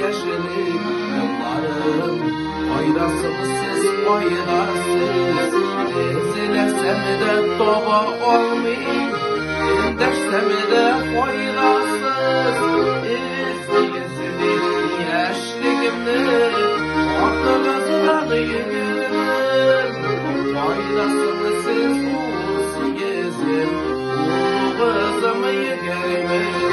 yaşadık yıllarım. Faydasız siz faydasız. Ezilersem de toba olmayayım, dersem de faydasız. Ezilip yaşlığımda aklımızdan yürürüm. Faydasız siz olsun gezim, bu kızımı yegerim.